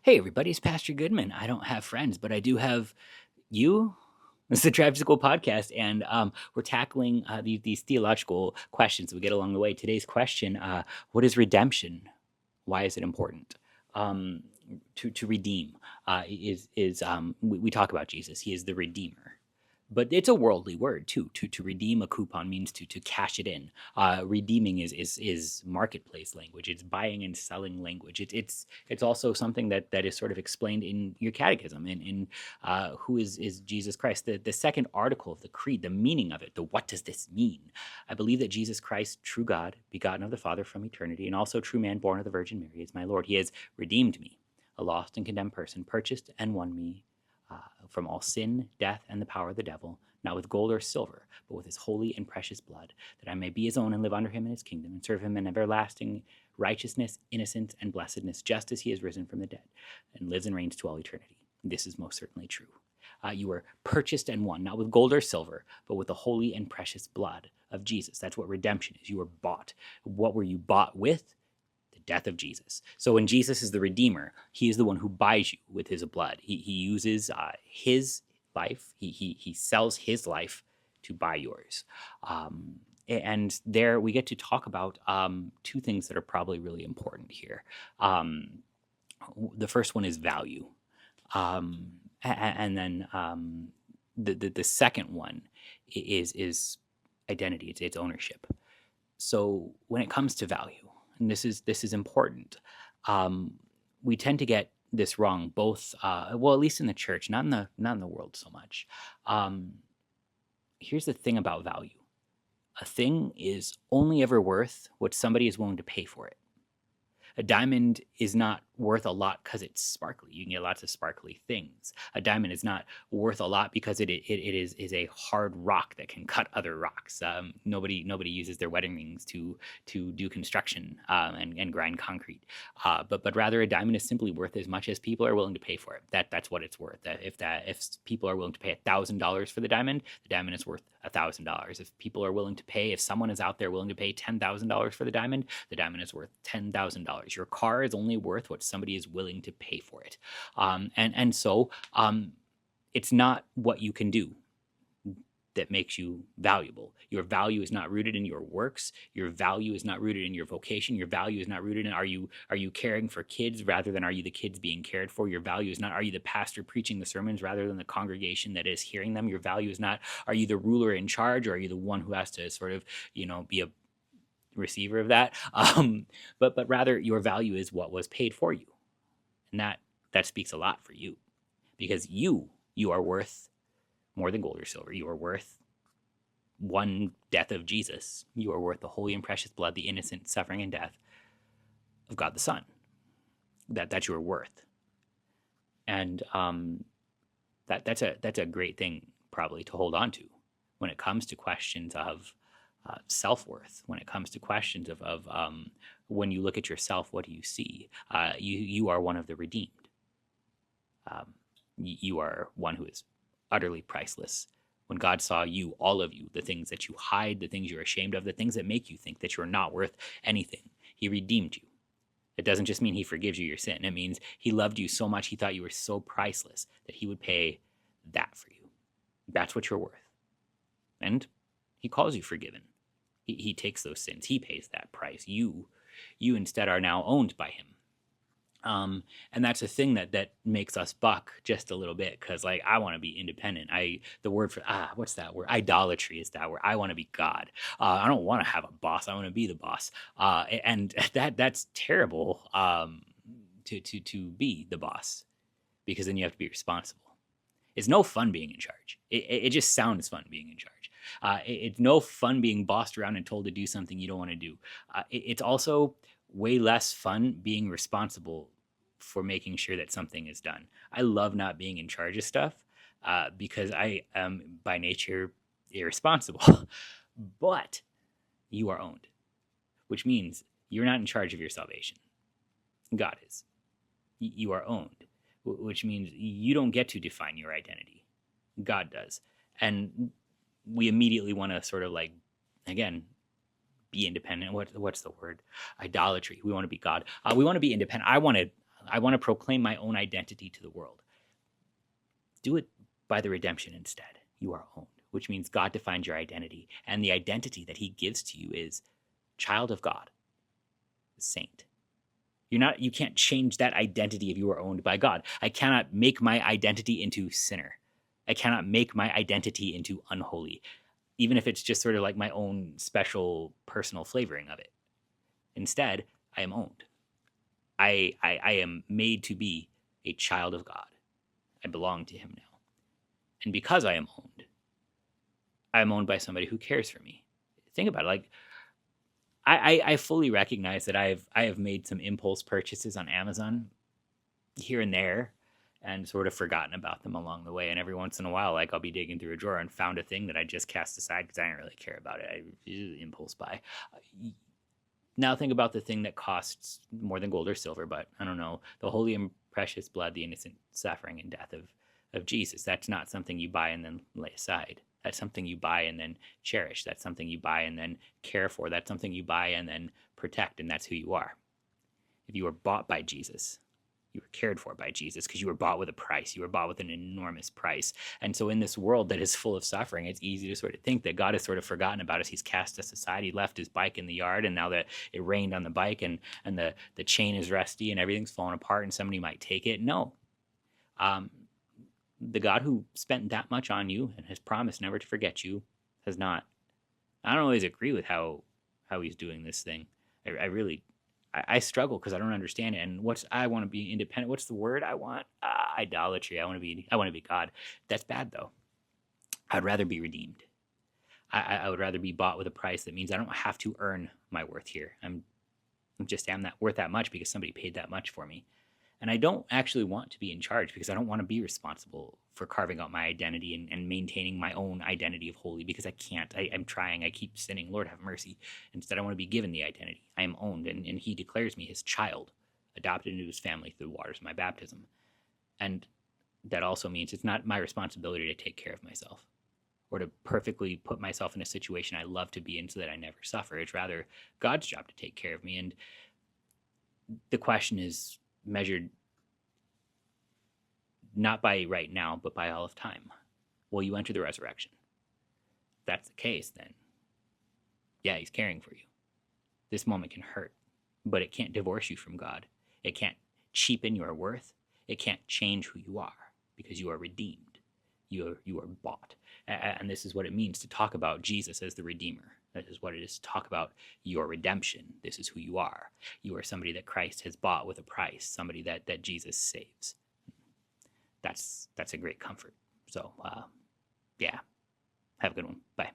Hey, everybody, it's Pastor Goodman. I don't have friends, but I do have you. This is the Drive to School podcast, and we're tackling these theological questions we get along the way. Today's question: what is redemption? Why is it important? Um, to redeem we talk about Jesus. He is the Redeemer. But it's a worldly word too. To redeem a coupon means to cash it in. Redeeming is marketplace language. It's buying and selling language. It's also something that is sort of explained in your catechism in who is Jesus Christ. The second article of the creed, the meaning of it, the what does this mean? I believe that Jesus Christ, true God, begotten of the Father from eternity, and also true man, born of the Virgin Mary, is my Lord. He has redeemed me, a lost and condemned person, purchased and won me from all sin, death, and the power of the devil, not with gold or silver, but with his holy and precious blood, that I may be his own and live under him in his kingdom, and serve him in everlasting righteousness, innocence, and blessedness, just as he has risen from the dead, and lives and reigns to all eternity. This is most certainly true. You were purchased and won, not with gold or silver, but with the holy and precious blood of Jesus. That's what redemption is. You were bought. What were you bought with? Death of Jesus. So when Jesus is the Redeemer, he is the one who buys you with his blood. He uses his life. He sells his life to buy yours. And there we get to talk about two things that are probably really important here. The first one is value. And then the second one is identity. It's ownership. So when it comes to value, and this is important, we tend to get this wrong, both well, at least in the church, not in the world so much. Here's the thing about value: a thing is only ever worth what somebody is willing to pay for it. A diamond is not worth a lot because it's sparkly. You can get lots of sparkly things. A diamond is not worth a lot because it is a hard rock that can cut other rocks. Nobody uses their wedding rings to do construction and grind concrete. But rather, a diamond is simply worth as much as people are willing to pay for it. That's what it's worth. If people are willing to pay $1,000 for the diamond is worth $1,000. If someone is out there willing to pay $10,000 for the diamond is worth $10,000. Your car is only worth what somebody is willing to pay for it. So it's not what you can do that makes you valuable. Your value is not rooted in your works. Your value is not rooted in your vocation. Your value is not rooted in are you caring for kids rather than are you the kids being cared for. Your value is not are you the pastor preaching the sermons rather than the congregation that is hearing them. Your value is not are you the ruler in charge or are you the one who has to sort of be a receiver of that, but rather your value is what was paid for you, and that speaks a lot for you, because you are worth more than gold or silver. You are worth one death of Jesus. You are worth the holy and precious blood, the innocent suffering and death of God the Son. That you are worth, and that's a great thing probably to hold on to when it comes to questions of self-worth, when it comes to questions of when you look at yourself, what do you see? You are one of the redeemed. You are one who is utterly priceless. When God saw you, all of you, the things that you hide, the things you're ashamed of, the things that make you think that you're not worth anything, he redeemed you. It doesn't just mean he forgives you your sin. It means he loved you so much, he thought you were so priceless that he would pay that for you. That's what you're worth. And he calls you forgiven. He takes those sins. He pays that price. You instead are now owned by him. And that's a thing that makes us buck just a little bit, because I want to be independent. The word for what's that word? Idolatry is that word. I want to be God. I don't want to have a boss. I want to be the boss. And that's terrible. To be the boss, because then you have to be responsible. It's no fun being in charge. It just sounds fun being in charge. It's no fun being bossed around and told to do something you don't want to do. It's also way less fun being responsible for making sure that something is done. I love not being in charge of stuff because I am by nature irresponsible. But you are owned, which means you're not in charge of your salvation. God is. You are owned, which means you don't get to define your identity. God does. And we immediately want to sort of again, be independent. What's the word? Idolatry. We want to be God. We want to be independent. I want to I want to proclaim my own identity to the world. Do it by the redemption instead. You are owned, which means God defines your identity. And the identity that he gives to you is child of God, saint. You can't change that identity if you are owned by God. I cannot make my identity into sinner. I cannot make my identity into unholy, even if it's just sort of like my own special personal flavoring of it. Instead, I am owned. I am made to be a child of God. I belong to him now. And because I am owned by somebody who cares for me. Think about it. Like, I fully recognize that I have made some impulse purchases on Amazon here and there and sort of forgotten about them along the way. And every once in a while, like, I'll be digging through a drawer and found a thing that I just cast aside because I didn't really care about it. I impulse buy. Now think about the thing that costs more than gold or silver, but I don't know, the holy and precious blood, the innocent suffering and death of Jesus. That's not something you buy and then lay aside. That's something you buy and then cherish. That's something you buy and then care for. That's something you buy and then protect, and that's who you are. If you were bought by Jesus, you were cared for by Jesus because you were bought with a price. You were bought with an enormous price. And so in this world that is full of suffering, it's easy to sort of think that God has sort of forgotten about us. He's cast us aside. He left his bike in the yard, and now that it rained on the bike and the chain is rusty and everything's falling apart and somebody might take it. No. The God who spent that much on you and has promised never to forget you has not. I don't always agree with how he's doing this thing. I struggle because I don't understand it. And I want to be independent. What's the word I want? Idolatry. I want to be God. That's bad though. I'd rather be redeemed. I would rather be bought with a price that means I don't have to earn my worth here. I'm that worth that much because somebody paid that much for me. And I don't actually want to be in charge because I don't want to be responsible for carving out my identity and maintaining my own identity of holy because I can't. I'm trying. I keep sinning. Lord, have mercy. Instead, I want to be given the identity. I am owned, and he declares me his child, adopted into his family through the waters of my baptism. And that also means it's not my responsibility to take care of myself or to perfectly put myself in a situation I love to be in so that I never suffer. It's rather God's job to take care of me. And the question is measured not by right now, but by all of time. Will you enter the resurrection? If that's the case, then yeah, he's caring for you. This moment can hurt, but it can't divorce you from God. It can't cheapen your worth. It can't change who you are because you are redeemed. You are bought. And this is what it means to talk about Jesus as the Redeemer. That is what it is to talk about your redemption. This is who you are. You are somebody that Christ has bought with a price, somebody that Jesus saves. That's a great comfort. So, yeah, have a good one. Bye.